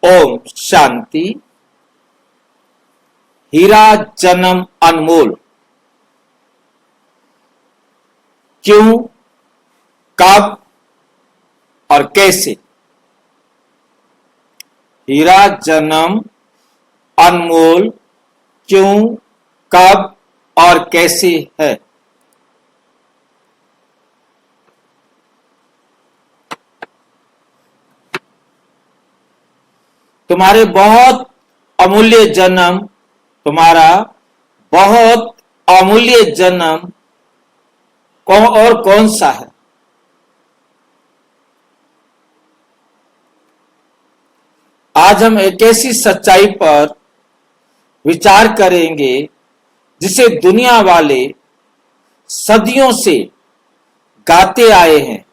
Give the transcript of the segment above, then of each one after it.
ओम शांति। हीरा जन्म अनमोल। क्यों, कब और कैसे? हीरा जन्म अनमोल क्यों, कब और कैसे है? तुम्हारे बहुत अमूल्य जन्म, तुम्हारा बहुत अमूल्य जन्म कौन सा है? आज हम एक ऐसी सच्चाई पर विचार करेंगे जिसे दुनिया वाले सदियों से गाते आए हैं।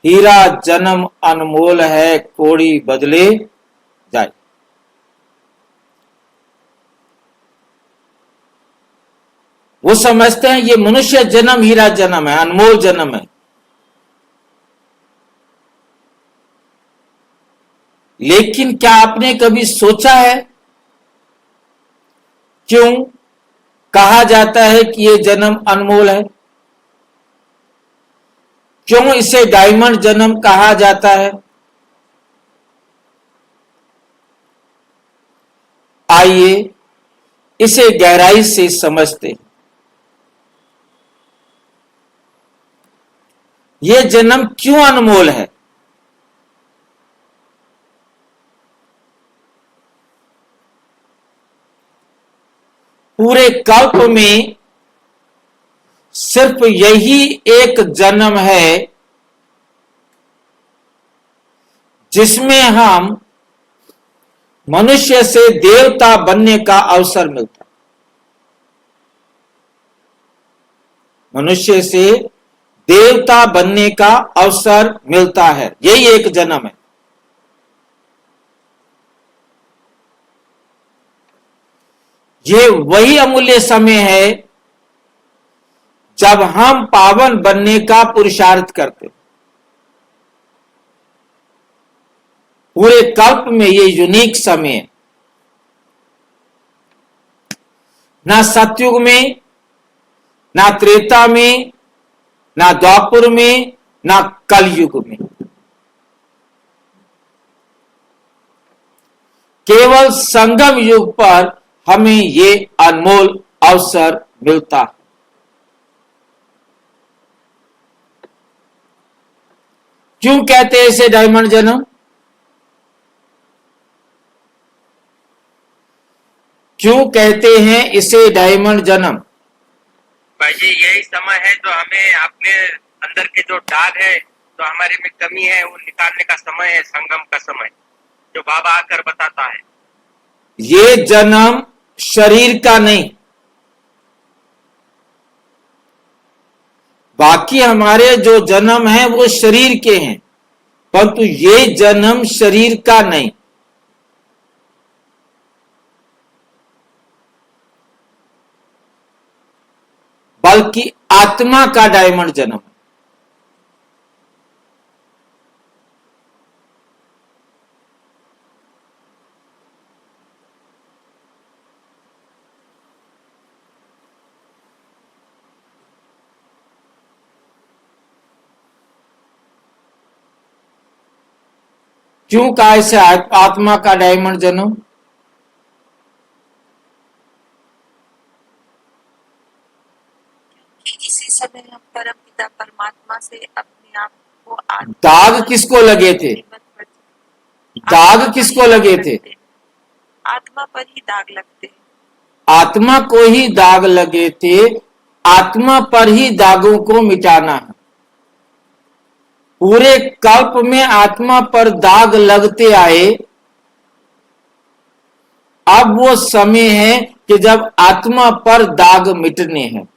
हीरा जन्म अनमोल है, कोड़ी बदले जाए। वो समझते हैं ये मनुष्य जन्म हीरा जन्म है, अनमोल जन्म है। लेकिन क्या आपने कभी सोचा है क्यों कहा जाता है कि ये जन्म अनमोल है? क्यों इसे डायमंड जन्म कहा जाता है? आइए इसे गहराई से समझते हैं। ये जन्म क्यों अनमोल है? पूरे कल्प में सिर्फ यही एक जन्म है जिसमें हम मनुष्य से देवता बनने का अवसर मिलता है। मनुष्य से देवता बनने का अवसर मिलता है, यही एक जन्म है। ये वही अमूल्य समय है जब हम पावन बनने का पुरुषार्थ करते। पूरे कल्प में ये यूनिक समय है। ना सतयुग में, ना त्रेता में, ना द्वापर में, ना कलयुग में। केवल संगम युग पर हमें ये अनमोल अवसर मिलता है। क्यों कहते हैं इसे डायमंड जन्म? क्यों कहते हैं इसे डायमंड जन्म? भाई जी, यही समय है जो हमें अपने अंदर के जो दाग है, जो हमारे में कमी है, वो निकालने का समय है, संगम का समय, जो बाबा आकर बताता है। ये जन्म शरीर का नहीं, बाकी हमारे जो जन्म है वो शरीर के हैं, परंतु ये जन्म शरीर का नहीं, बल्कि आत्मा का डायमंड जन्म। क्यों कहा इसे आत्मा का डायमंड जन्म? इसी समय हम परम पिता परमात्मा से अपने आप को दाग किसको लगे थे? दाग किसको लगे थे? आत्मा पर ही दाग लगते। आत्मा को ही दाग लगे थे। आत्मा पर ही दागों को मिटाना है। पूरे कल्प में आत्मा पर दाग लगते आए। अब वो समय है कि जब आत्मा पर दाग मिटने हैं।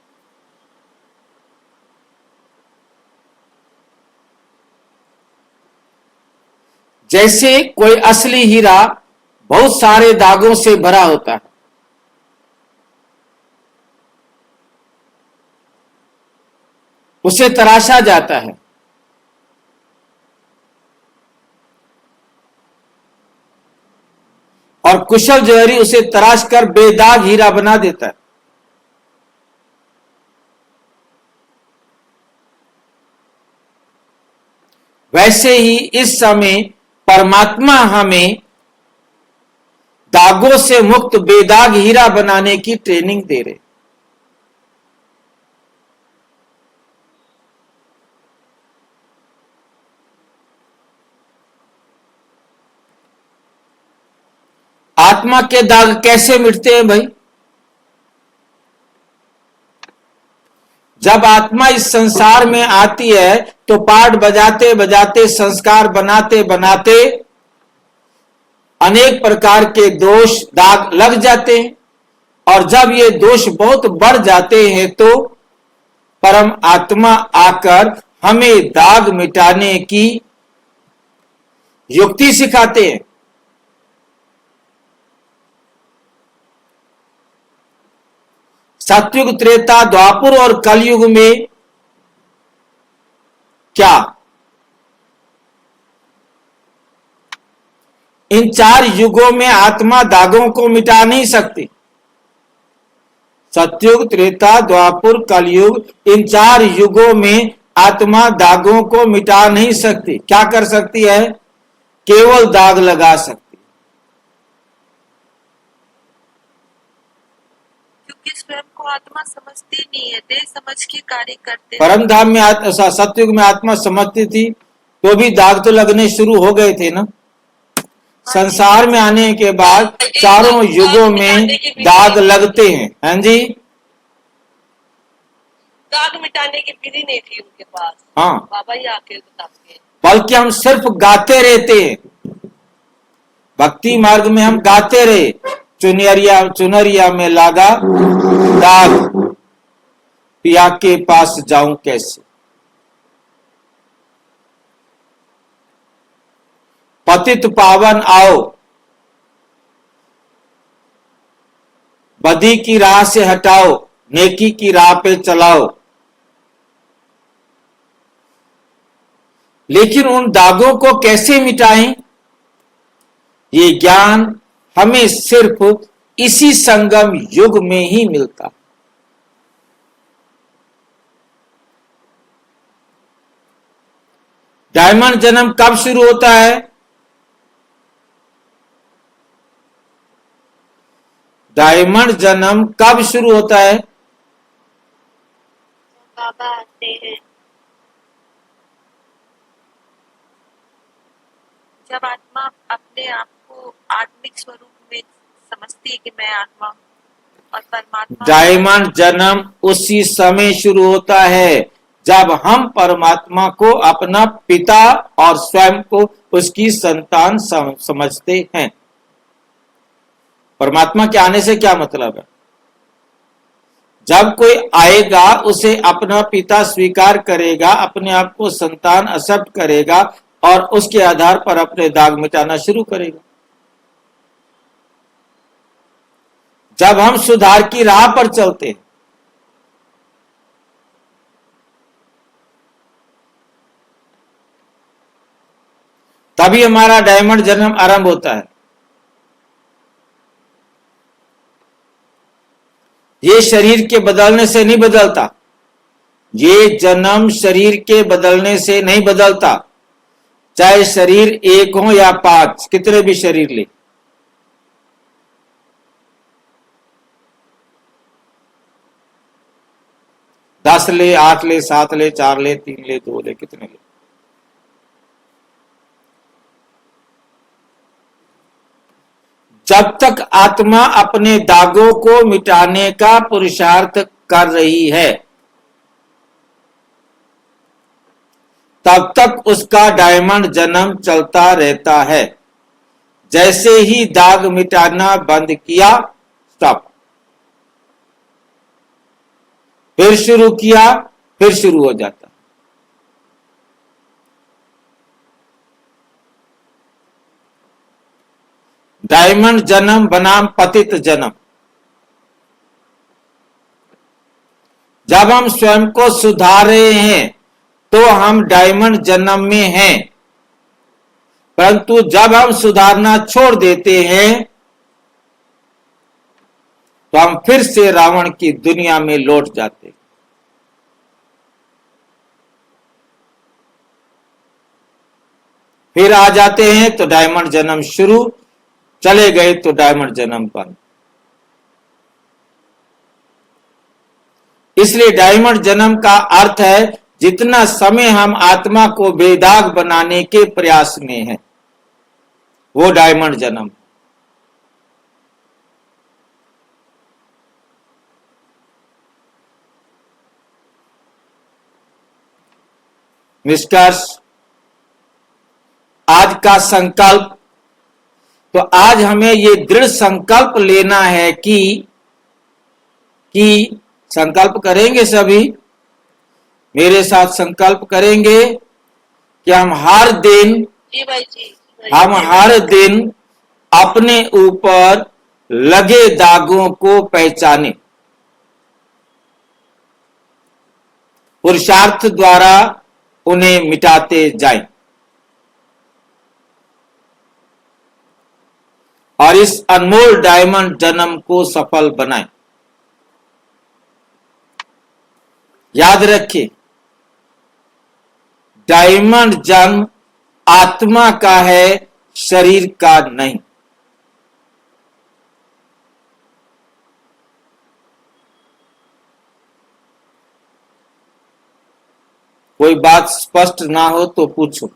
जैसे कोई असली हीरा बहुत सारे दागों से भरा होता है, उसे तराशा जाता है। और कुशल जौहरी उसे तराश कर बेदाग हीरा बना देता है। वैसे ही इस समय परमात्मा हमें दागों से मुक्त बेदाग हीरा बनाने की ट्रेनिंग दे रहे। आत्मा के दाग कैसे मिटते हैं भाई? जब आत्मा इस संसार में आती है तो पाठ बजाते बजाते, संस्कार बनाते बनाते अनेक प्रकार के दोष दाग लग जाते हैं, और जब ये दोष बहुत बढ़ जाते हैं तो परम आत्मा आकर हमें दाग मिटाने की युक्ति सिखाते हैं। सतयुग, त्रेता, द्वापर और कलयुग में क्या इन 4 युगों में आत्मा दागों को मिटा नहीं सकती। सतयुग, त्रेता, द्वापर, कलयुग, इन 4 युगों में आत्मा दागों को मिटा नहीं सकती। क्या कर सकती है? केवल दाग लगा सकती। क्योंकि स्वयं को आत्मा समझती नहीं है, देह समझ के कार्य करते। परम धाम में सतयुग में आत्मा समझती थी तो भी दाग तो लगने शुरू हो गए थे ना। संसार में आने के बाद चारों युगों में दाग लगते हैं। हाँ जी, दाग मिटाने की विधि नहीं थी उनके पास। हाँ, बाबा ही आके बताते हैं। बल्कि हम सिर्फ गाते रहते हैं। भक्ति मार्ग में हम गाते रहे, चुनरिया में लागा दाग, पिया के पास जाऊं कैसे। पतित पावन आओ, बदी की राह से हटाओ, नेकी की राह पे चलाओ। लेकिन उन दागों को कैसे मिटाएं? ये ज्ञान हमें सिर्फ इसी संगम युग में ही मिलता। डायमंड जन्म कब शुरू होता है? डायमंड जन्म कब शुरू होता है? बाबा आते हैं जब आत्मा अपने आप को आत्मिक स्वरूप में समझती है कि मैं आत्मा हूँ और परमात्मा। डायमंड जन्म उसी समय शुरू होता है जब हम परमात्मा को अपना पिता और स्वयं को उसकी संतान समझते हैं। परमात्मा के आने से क्या मतलब है? जब कोई आएगा उसे अपना पिता स्वीकार करेगा, अपने आप को संतान एक्सेप्ट करेगा और उसके आधार पर अपने दाग मिटाना शुरू करेगा। जब हम सुधार की राह पर चलते हैं, तभी हमारा डायमंड जन्म आरंभ होता है। ये शरीर के बदलने से नहीं बदलता, ये जन्म शरीर के बदलने से नहीं बदलता। चाहे शरीर 1 हो या 5, कितने भी शरीर ले। दस ले, 8 ले, 7 ले, 4 ले, 3 ले, 2 ले, कितने ले। जब तक आत्मा अपने दागों को मिटाने का पुरुषार्थ कर रही है तब तक उसका डायमंड जन्म चलता रहता है। जैसे ही दाग मिटाना बंद किया, स्टॉप, फिर शुरू किया, फिर शुरू हो जाता। डायमंड जन्म बनाम पतित जन्म। जब हम स्वयं को सुधार रहे हैं तो हम डायमंड जन्म में हैं, परंतु जब हम सुधारना छोड़ देते हैं तो हम फिर से रावण की दुनिया में लौट जाते। फिर आ जाते हैं तो डायमंड जन्म शुरू, चले गए तो डायमंड जन्म बंद। इसलिए डायमंड जन्म का अर्थ है जितना समय हम आत्मा को बेदाग बनाने के प्रयास में हैं, वो डायमंड जन्म। निष्कर्ष, आज का संकल्प, तो आज हमें ये दृढ़ संकल्प लेना है कि संकल्प करेंगे सभी, मेरे साथ संकल्प करेंगे कि हम हर दिन जी भाई जी। हम हर दिन अपने ऊपर लगे दागों को पहचाने, पुरुषार्थ द्वारा उन्हें मिटाते जाएं और इस अनमोल डायमंड जन्म को सफल बनाएं। याद रखिए, डायमंड जन्म आत्मा का है, शरीर का नहीं। कोई बात स्पष्ट ना हो तो पूछो।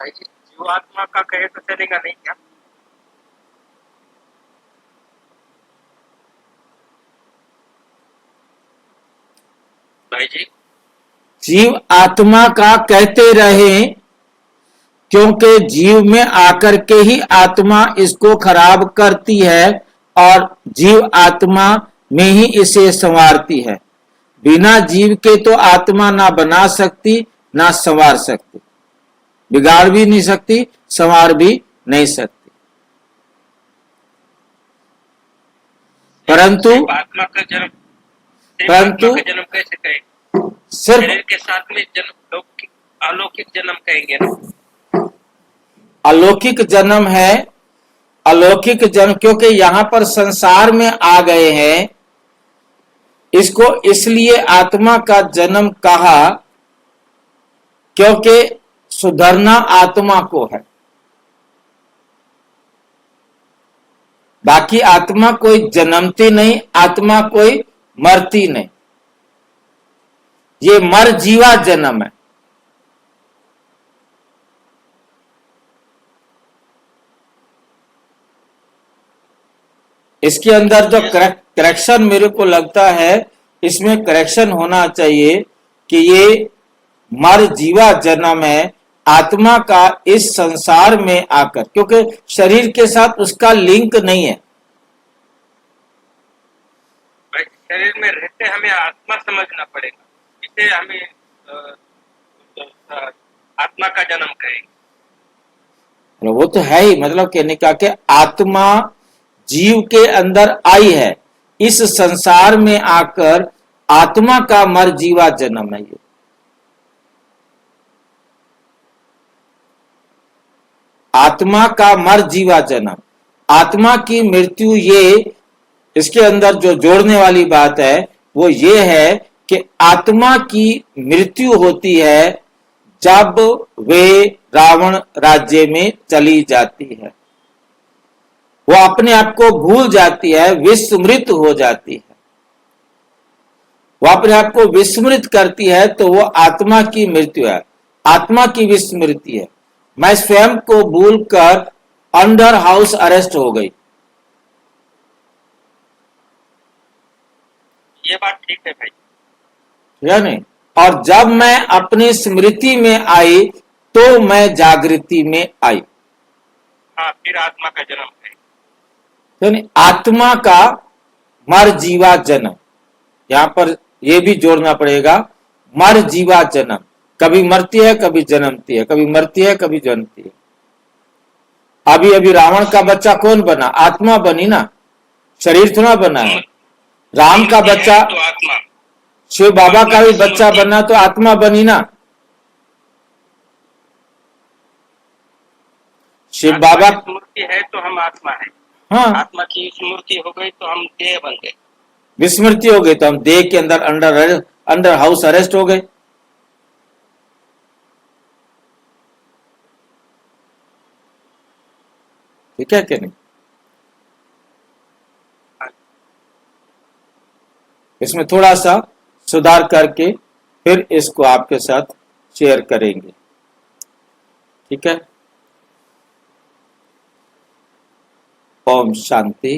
भाई जी, जीवात्मा का कहे तो चलेगा नहीं क्या? भाई जी, जीव आत्मा का कहते रहे, क्योंकि जीव में आकर के ही आत्मा इसको खराब करती है और जीव आत्मा में ही इसे संवारती है। बिना जीव के तो आत्मा ना बना सकती ना संवार सकती, बिगाड़ भी नहीं सकती, संवार भी नहीं सकती। परंतु आत्मा का जन्म, परंतु जन्म कैसे कहेंगे? सिर्फ शरीर के साथ में जन्म, अलौकिक जन्म कहेंगे ना? अलौकिक जन्म है, अलौकिक जन्म, क्योंकि यहां पर संसार में आ गए हैं, इसको इसलिए आत्मा का जन्म कहा क्योंकि सुधरना आत्मा को है। बाकी आत्मा कोई जन्मती नहीं, आत्मा कोई मरती नहीं, ये मर जीवा जन्म है। इसके अंदर जो करेक्शन मेरे को लगता है, इसमें करेक्शन होना चाहिए कि ये मर जीवा जन्म है आत्मा का इस संसार में आकर, क्योंकि शरीर के साथ उसका लिंक नहीं है। भाई, शरीर में रहते हमें आत्मा समझना पड़ेगा, इसे हमें आत्मा का जन्म कहेंगे। वो तो है ही, मतलब कहने का कि आत्मा जीव के अंदर आई है, इस संसार में आकर आत्मा का मर जीवा जन्म है। ये आत्मा का मर जीवा जन्म, आत्मा की मृत्यु, ये इसके अंदर जो जोड़ने वाली बात है वो ये है कि आत्मा की मृत्यु होती है जब वे रावण राज्य में चली जाती है, वो अपने आप को भूल जाती है, विस्मृत हो जाती है, वो अपने आप को विस्मृत करती है, तो वो आत्मा की मृत्यु है, आत्मा की विस्मृति है। मैं स्वयं को भूलकर अंडर हाउस अरेस्ट हो गई, ये बात ठीक है भाई, या नहीं? और जब मैं अपनी स्मृति में आई तो मैं जागृति में आई। हाँ, फिर आत्मा का जन्म है। यानी आत्मा का मर जीवा जन्म, यहां पर यह भी जोड़ना पड़ेगा, मर जीवा जन्म, कभी मरती है कभी जन्मती है, कभी मरती है कभी जन्मती है। अभी अभी रावण का बच्चा कौन बना? आत्मा बनी ना, शरीर थोड़ा बना है। राम का बच्चा, तो आत्मा, शिव बाबा का भी बच्चा बना तो आत्मा बनी ना। शिव आत्मा बाबा, की स्मृति है तो हम आत्मा है, हाँ, आत्मा की स्मृति हो गई तो हम देह बन गए। विस्मृति हो गई तो हम देह के अंदर अंडर हाउस अरेस्ट हो गए। ठीक है कि नहीं? इसमें थोड़ा सा सुधार करके फिर इसको आपके साथ शेयर करेंगे। ठीक है। ओम शांति।